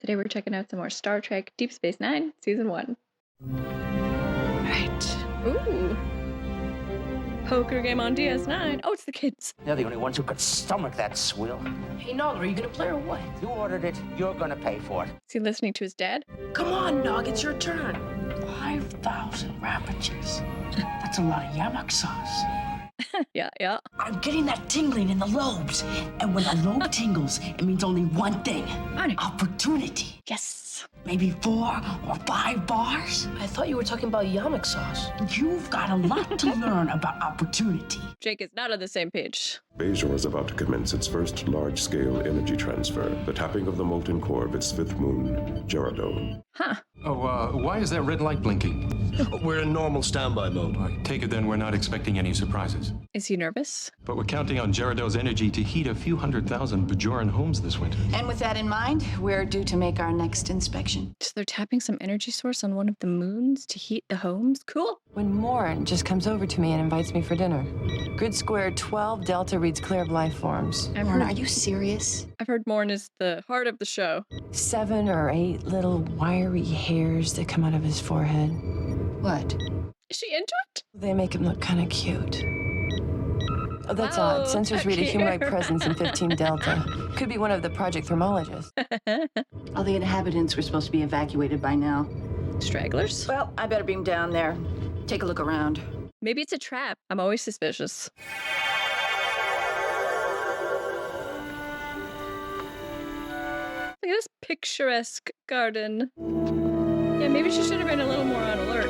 Today we're checking out some more Star Trek Deep Space Nine, Season 1. Right. Ooh. Poker game on DS9. Oh, it's the kids. They're the only ones who could stomach that swill. Hey, Nog, are you gonna play or what? You ordered it, you're gonna pay for it. Is he listening to his dad? Come on, Nog, it's your turn. 5,000 Rapages. That's a lot of yamak sauce. Yeah. I'm getting that tingling in the lobes. And when a lobe tingles, it means only one thing. Honey. Opportunity. Yes. Maybe 4 or 5 bars. I thought you were talking about yamak sauce. You've got a lot to learn about opportunity. Jake is not on the same page. Bajor is about to commence its first large-scale energy transfer, the tapping of the molten core of its fifth moon, Geradone. Huh. Why is that red light blinking? We're in normal standby mode. I take it then we're not expecting any surprises. Is he nervous? But we're counting on Gerado's energy to heat a few 100,000 Bajoran homes this winter. And with that in mind, we're due to make our next inspection. So they're tapping some energy source on one of the moons to heat the homes? Cool. When Morin just comes over to me and invites me for dinner. Grid square 12 Delta reads clear of life forms. Lauren, are you serious? I've heard Morn is the heart of the show. 7 or 8 little wiry hairs that come out of his forehead. What? Is she into it? They make him look kind of cute. Oh, that's Oh, odd. Sensors read a humanoid cute. presence in 15 Delta. Could be one of the project thermologists. All the inhabitants were supposed to be evacuated by now. Stragglers? Well, I better beam down there. Take a look around. Maybe it's a trap. I'm always suspicious. Look at this picturesque garden. Yeah, maybe she should have been a little more on alert.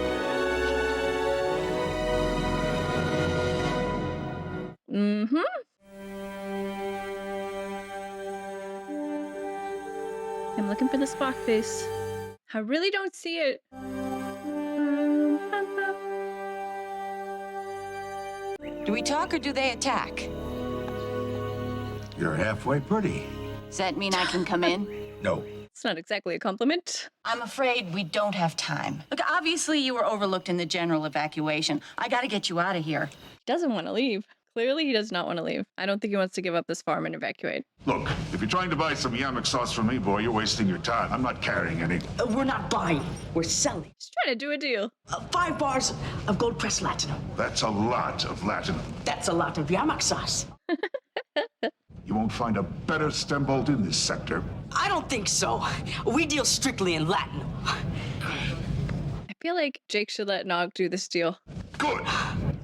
Mm-hmm. I'm looking for the Spock face. I really don't see it. Do we talk or do they attack? You're halfway pretty. Does that mean I can come in? No. It's not exactly a compliment. I'm afraid we don't have time. Look, obviously you were overlooked in the general evacuation. I gotta get you out of here. He doesn't want to leave. Clearly, he does not want to leave. I don't think he wants to give up this farm and evacuate. Look, if you're trying to buy some yamak sauce from me, boy, you're wasting your time. I'm not carrying any. We're not buying, we're selling. He's trying to do a deal. 5 bars of gold pressed latinum. That's a lot of latinum. That's a lot of yamak sauce. You won't find a better stem bolt in this sector. I don't think so. We deal strictly in latinum. I feel like Jake should let Nog do this deal. Good.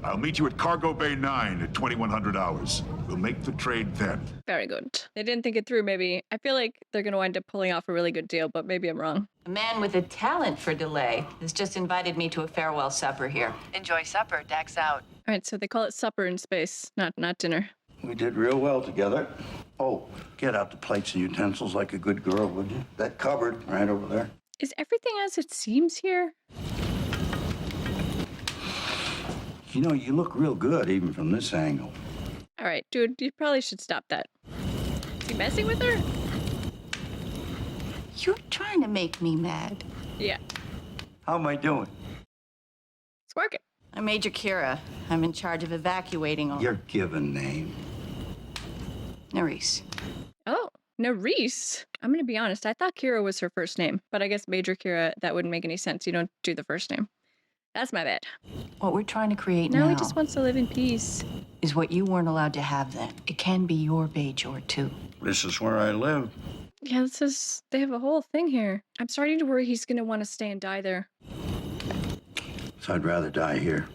I'll meet you at Cargo Bay 9 at 2100 hours. We'll make the trade then. Very good. They didn't think it through, maybe. I feel like they're going to wind up pulling off a really good deal, but maybe I'm wrong. A man with a talent for delay has just invited me to a farewell supper here. Enjoy supper. Dax out. All right, so they call it supper in space, not dinner. We did real well together. Oh, get out the plates and utensils like a good girl, would you? That cupboard right over there. Is everything as it seems here? You know, you look real good even from this angle. All right, dude, you probably should stop that. Is he messing with her? You're trying to make me mad. Yeah, How am I doing? it's working. I'm Major Kira. I'm in charge of evacuating all... Your given name. Nerys. Oh, Nerys. I'm going to be honest. I thought Kira was her first name, but I guess Major Kira, that wouldn't make any sense. You don't do the first name. That's my bad. What we're trying to create Now now he just wants to live in peace. is what you weren't allowed to have then. It can be your Bajor, too. This is where I live. Yeah, they have a whole thing here. I'm starting to worry he's going to want to stay and die there. So I'd rather die here.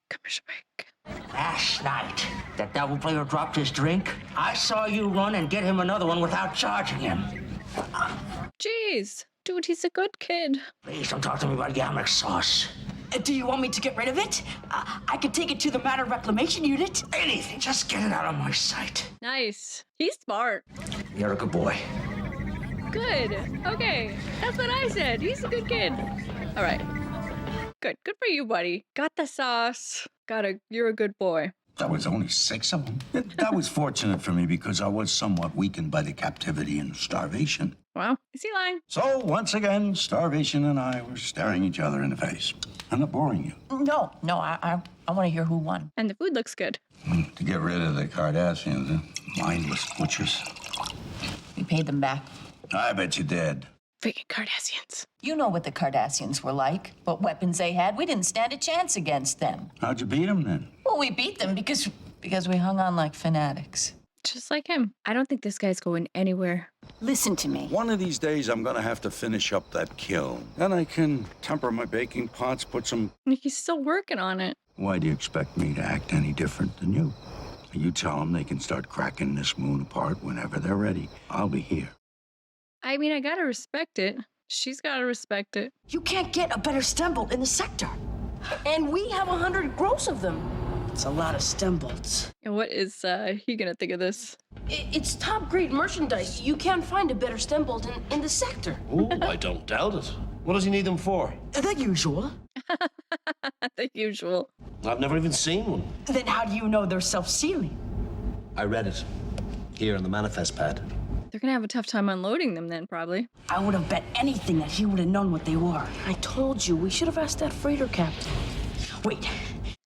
Commercial break. Last night, that devil player dropped his drink. I saw you run and get him another one without charging him. Jeez. Dude, he's a good kid. Please don't talk to me about yamak sauce. Do you want me to get rid of it? I could take it to the matter reclamation unit. Anything, just get it out of my sight. Nice. He's smart. You're a good boy. Good. Okay. That's what I said. He's a good kid. All right. Good. Good for you, buddy. Got the sauce. You're a good boy. That was only 6 of them. That was fortunate for me because I was somewhat weakened by the captivity and starvation. Wow. Is he lying? So, once again, Starvation and I were staring each other in the face. I'm not boring you. No, I want to hear who won. And the food looks good. To get rid of the Cardassians, mindless butchers. We paid them back. I bet you did. Freaking Cardassians. You know what the Cardassians were like, what weapons they had. We didn't stand a chance against them. How'd you beat them then? Well, we beat them because we hung on like fanatics. Just like him. I don't think this guy's going anywhere. Listen to me. One of these days, I'm gonna have to finish up that kiln. Then I can temper my baking pots, put some... He's still working on it. Why do you expect me to act any different than you? You tell them they can start cracking this moon apart whenever they're ready. I'll be here. I mean, I gotta respect it. She's gotta respect it. You can't get a better stem bolt in the sector. And we have 100 gross of them. It's a lot of stem bolts. And what is he gonna think of this? It's top grade merchandise. You can't find a better stem bolt in the sector. Oh, I don't doubt it. What does he need them for? The usual. The usual. I've never even seen one. Then how do you know they're self-sealing? I read it here on the manifest pad. They're gonna have a tough time unloading them then, probably. I would have bet anything that he would have known what they were. I told you, we should have asked that freighter captain. Wait,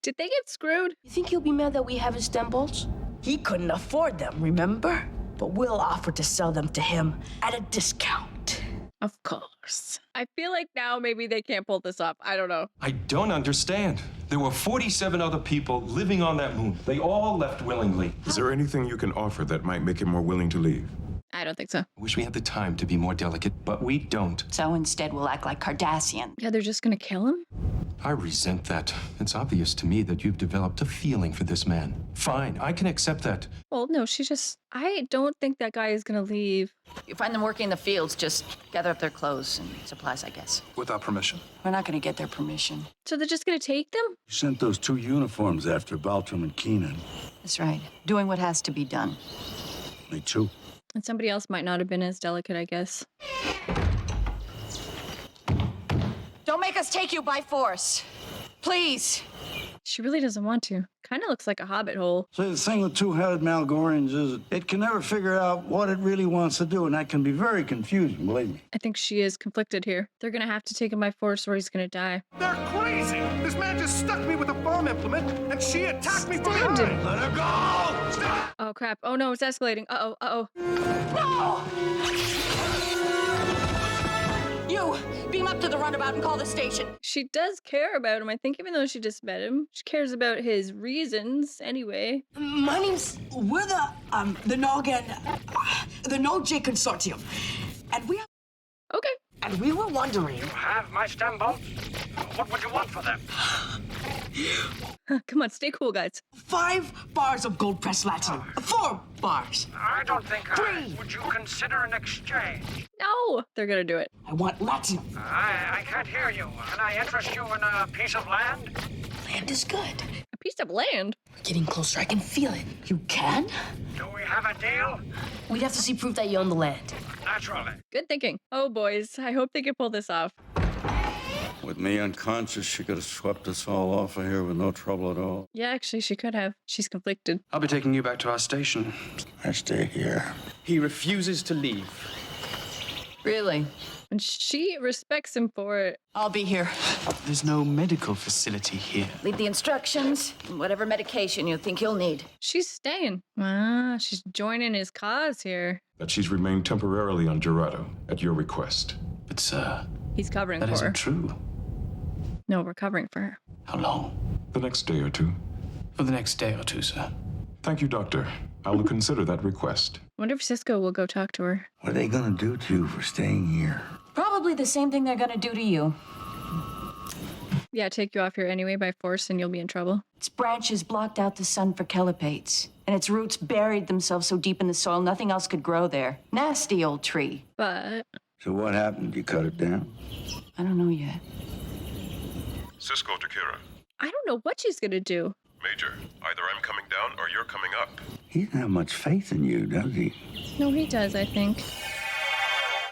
Did they get screwed? you think he'll be mad that we have his stem bolts? He couldn't afford them, remember? But we'll offer to sell them to him at a discount. Of course. I feel like now maybe they can't pull this off. I don't know. I don't understand. There were 47 other people living on that moon. They all left willingly. Is there anything you can offer that might make him more willing to leave? I don't think so. I wish we had the time to be more delicate, but we don't. So instead, we'll act like Cardassian. Yeah, they're just gonna kill him? I resent that. It's obvious to me that you've developed a feeling for this man. Fine, I can accept that. Well, no, I don't think that guy is gonna leave. You find them working in the fields, just gather up their clothes and supplies, I guess. Without permission. We're not going to get their permission. So they're just gonna take them? You sent those 2 uniforms after Baltram and Keenan. That's right. Doing what has to be done. Me too. And somebody else might not have been as delicate, I guess. Don't make us take you by force. Please. She really doesn't want to. Kind of looks like a hobbit hole. So the thing with 2-headed Malgorians is it can never figure out what it really wants to do, and that can be very confusing, believe me. I think she is conflicted here. They're gonna have to take him by force or he's gonna die. They're crazy! This man just stuck me with a bomb implement, and she attacked me from Stabbed him. behind! Let her go! Stop! Oh crap. Oh no, it's escalating. Uh-oh. You, beam up to the runabout and call the station. She does care about him. I think even though she just met him, she cares about his reasons anyway. My name's... We're the Noggin... the No-J Consortium. And we... Okay. And we were wondering... Have my stem bolts? What would you want for them? Come on, stay cool, guys. 5 bars of gold pressed latinum. 4 bars. I don't think 3. Would you consider an exchange? No, they're gonna do it. I want latinum. I can't hear you. Can I interest you in a piece of land? Land is good. A piece of land. We're getting closer. I can feel it. You can? Do we have a deal? We'd have to see proof that you own the land. Naturally. Good thinking. Oh, boys, I hope they can pull this off. With me unconscious, she could have swept us all off of here with no trouble at all. Yeah, actually, she could have. She's conflicted. I'll be taking you back to our station. I stay here. He refuses to leave. Really? And she respects him for it. I'll be here. There's no medical facility here. Leave the instructions and whatever medication you think you'll need. She's staying. Ah, she's joining his cause here. That she's remained temporarily on Gerardo at your request. But, sir, He's covering that for her. isn't true. No, we're covering for her. How long? The next day or two. For the next day or two, sir. Thank you, Doctor. I will consider that request. I wonder if Cisco will go talk to her. What are they gonna do to you for staying here? Probably the same thing they're going to do to you. Yeah, take you off here anyway by force and you'll be in trouble. Its branches blocked out the sun for calipates, and its roots buried themselves so deep in the soil nothing else could grow there. Nasty old tree. But So what happened? You cut it down? I don't know yet. Cisco to Kira. I don't know what she's gonna do. Major, either I'm coming down or you're coming up. He doesn't have much faith in you, does he? No, he does, I think.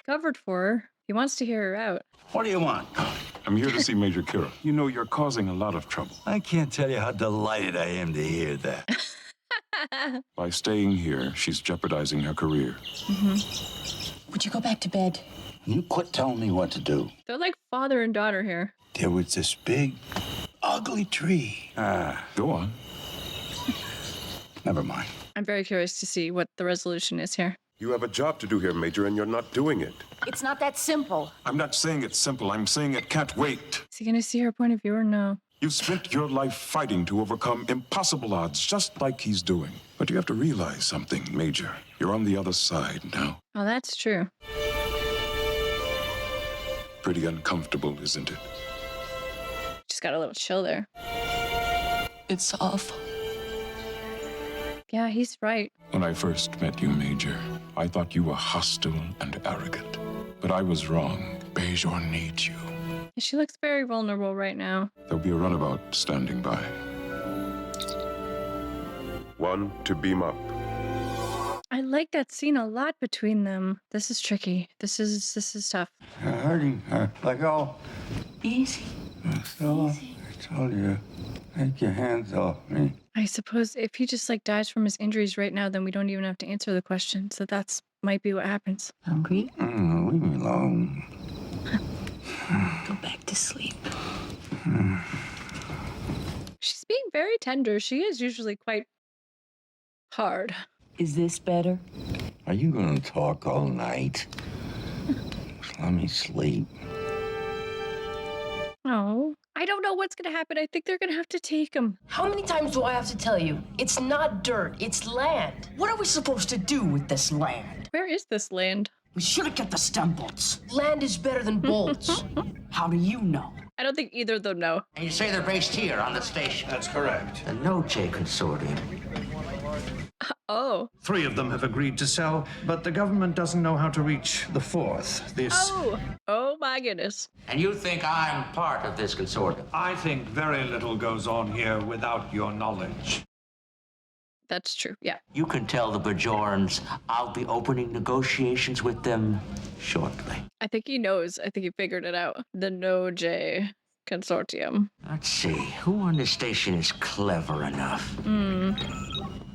Covered for her. He wants to hear her out. What do you want? I'm here to see Major Kira. You know you're causing a lot of trouble. I can't tell you how delighted I am to hear that. By staying here, she's jeopardizing her career. Would you go back to bed? You quit telling me what to do. They're like father and daughter here. There was this big, ugly tree. Go on. Never mind. I'm very curious to see what the resolution is here. You have a job to do here, Major, and you're not doing it. It's not that simple. I'm not saying it's simple. I'm saying it can't wait. Is he gonna see her point of view or no? You've spent your life fighting to overcome impossible odds, just like he's doing. But you have to realize something, Major. You're on the other side now. Oh, that's true. Pretty uncomfortable, isn't it? Just got a little chill there. It's awful. Yeah, he's right. When I first met you, Major, I thought you were hostile and arrogant. But I was wrong. Bajor needs you. She looks very vulnerable right now. There'll be a runabout standing by. One to beam up. I like that scene a lot between them. This is tricky. This is tough. You're hurting her. Let go. Easy. Stella, I told you. Take your hands off me. I suppose if he just like dies from his injuries right now, then we don't even have to answer the question. So that's might be what happens. Hungry? Leave me alone. Go back to sleep. She's being very tender. She is usually quite hard. Is this better? Are you gonna talk all night? Just let me sleep. Oh, I don't know what's gonna happen. I think they're gonna have to take him. How many times do I have to tell you? It's not dirt, it's land. What are we supposed to do with this land? Where is this land? We should have kept the stem bolts. Land is better than bolts. How do you know? I don't think either of them know. And you say they're based here on the station? That's correct. The No-J Consortium. Oh. 3 of them have agreed to sell, but the government doesn't know how to reach the 4th. Oh my goodness. And you think I'm part of this consortium? I think very little goes on here without your knowledge. That's true, yeah. You can tell the Bajorans I'll be opening negotiations with them shortly. I think he knows. I think he figured it out. The No-J Consortium. Let's see, who on this station is clever enough?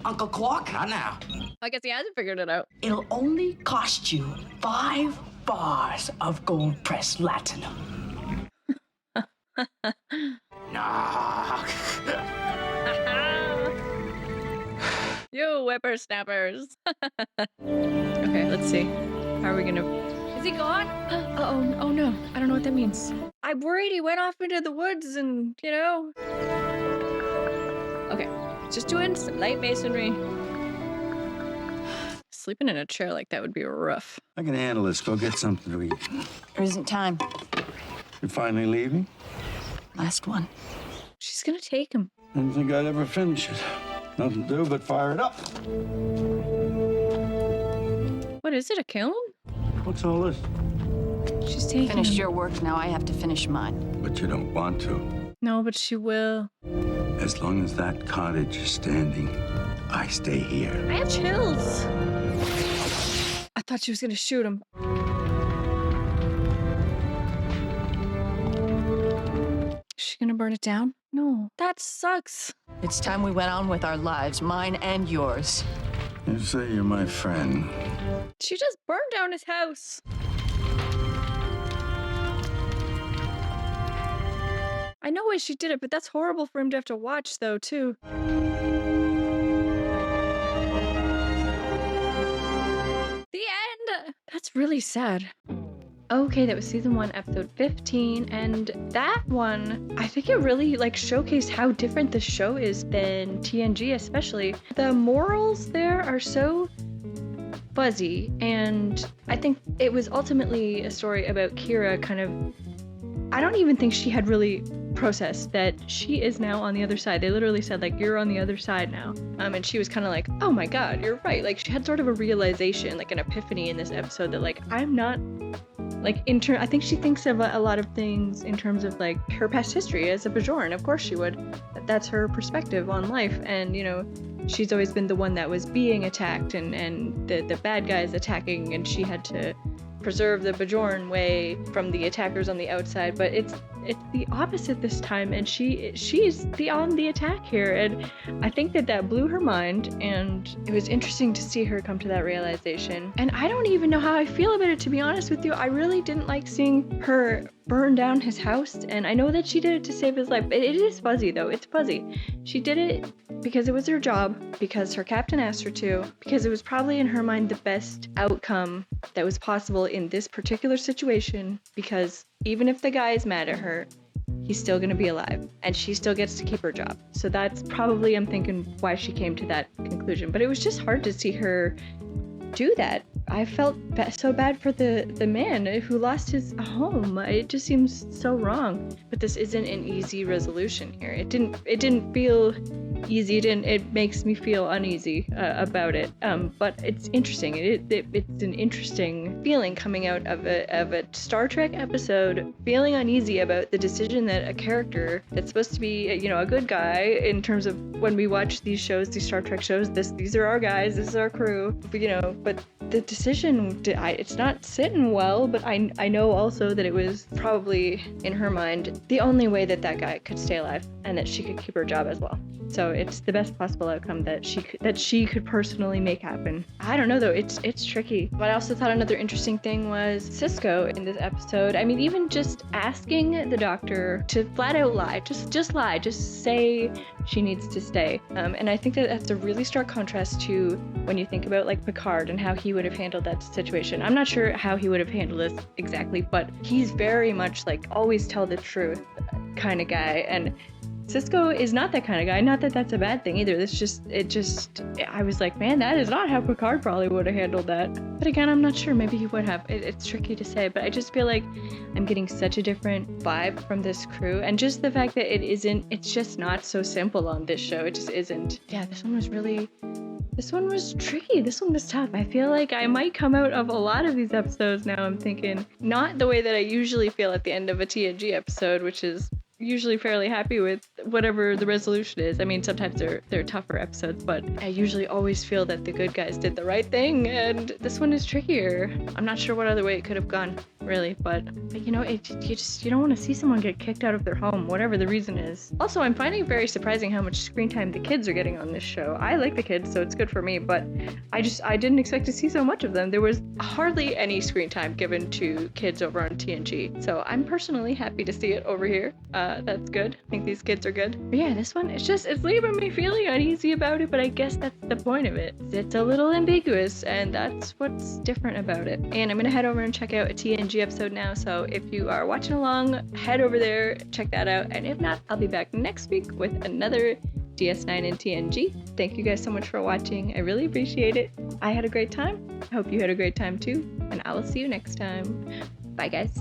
Uncle Quark? Not now. I guess he hasn't figured it out. It'll only cost you 5 bars of gold-pressed latinum. No. You whippersnappers. Okay, let's see. How are we gonna... Is he gone? Uh-oh. Oh no. I don't know what that means. I'm worried he went off into the woods and, you know... Okay. Just doing some light masonry. Sleeping in a chair like that would be rough. I can handle this. Go get something to eat. There isn't time. You finally leaving? Last one. She's gonna take him. Didn't think I'd ever finish it. Nothing to do but fire it up. What is it, a kiln? What's all this? She's taking Finished him. your work, now I have to finish mine. But you don't want to. No, but she will. As long as that cottage is standing, I stay here. I have chills. I thought she was gonna shoot him. Is she gonna burn it down? No, that sucks. It's time we went on with our lives, mine and yours. You say you're my friend. She just burned down his house. I know why she did it, but that's horrible for him to have to watch, though, too. The end! That's really sad. Okay, that was season 1, episode 15, and that one, I think it really like showcased how different the show is than TNG, especially. The morals there are so fuzzy, and I think it was ultimately a story about Kira kind of, I don't even think she had really processed that she is now on the other side. They literally said like, you're on the other side now. And she was kind of like, oh my God, you're right. Like she had sort of a realization, like an epiphany in this episode that like, I'm not like I think she thinks of a lot of things in terms of like her past history as a Bajoran. Of course she would. That's her perspective on life. And you know, she's always been the one that was being attacked and the bad guys attacking, and she had to preserve the Bajoran way from the attackers on the outside. But it's the opposite this time, and she's on the attack here, and I think that blew her mind, and it was interesting to see her come to that realization. And I don't even know how I feel about it, to be honest with you. I really didn't like seeing her burn down his house, and I know that she did it to save his life. It is fuzzy though, it's fuzzy. She did it because it was her job, because her captain asked her to, because it was probably in her mind the best outcome that was possible in this particular situation, because even if the guy is mad at her, he's still gonna be alive, and she still gets to keep her job. So that's probably, I'm thinking, why she came to that conclusion. But it was just hard to see her do that. I felt so bad for the man who lost his home. It just seems so wrong. But this isn't an easy resolution here. It didn't feel easy. It makes me feel uneasy about it. But it's interesting. It's an interesting feeling coming out of a Star Trek episode, feeling uneasy about the decision that a character that's supposed to be, a good guy in terms of when we watch these shows, these Star Trek shows, these are our guys, this is our crew, but the decision, it's not sitting well, but I know also that it was probably, in her mind, the only way that guy could stay alive and that she could keep her job as well. So it's the best possible outcome that she could personally make happen. I don't know though, it's tricky. But I also thought another interesting thing was Sisko in this episode. I mean, even just asking the doctor to flat out lie, just lie, just say she needs to stay. And I think that's a really stark contrast to when you think about like Picard and how he would have handled that situation. I'm not sure how he would have handled this exactly, but he's very much like always tell the truth kind of guy, and Sisko is not that kind of guy. Not that that's a bad thing either. I was like, man, that is not how Picard probably would have handled that. But again, I'm not sure. Maybe he would have. It's tricky to say, but I just feel like I'm getting such a different vibe from this crew. And just the fact that it's just not so simple on this show. It just isn't. Yeah, this one was tricky. This one was tough. I feel like I might come out of a lot of these episodes now. I'm thinking not the way that I usually feel at the end of a TNG episode, which is usually fairly happy with whatever the resolution is. I mean, sometimes they're tougher episodes, but I usually always feel that the good guys did the right thing, and this one is trickier. I'm not sure what other way it could have gone, really, but you don't want to see someone get kicked out of their home, whatever the reason is. Also, I'm finding it very surprising how much screen time the kids are getting on this show. I like the kids, so it's good for me, but I didn't expect to see so much of them. There was hardly any screen time given to kids over on TNG, so I'm personally happy to see it over here. That's good. I think these kids are good. But yeah, this one, it's leaving me feeling uneasy about it, but I guess that's the point of it. It's a little ambiguous, and that's what's different about it. And I'm gonna head over and check out a TNG episode now, so if you are watching along, head over there, check that out, and if not, I'll be back next week with another DS9 and TNG. Thank you guys so much for watching. I really appreciate it. I had a great time. I hope you had a great time too, and I will see you next time. Bye guys.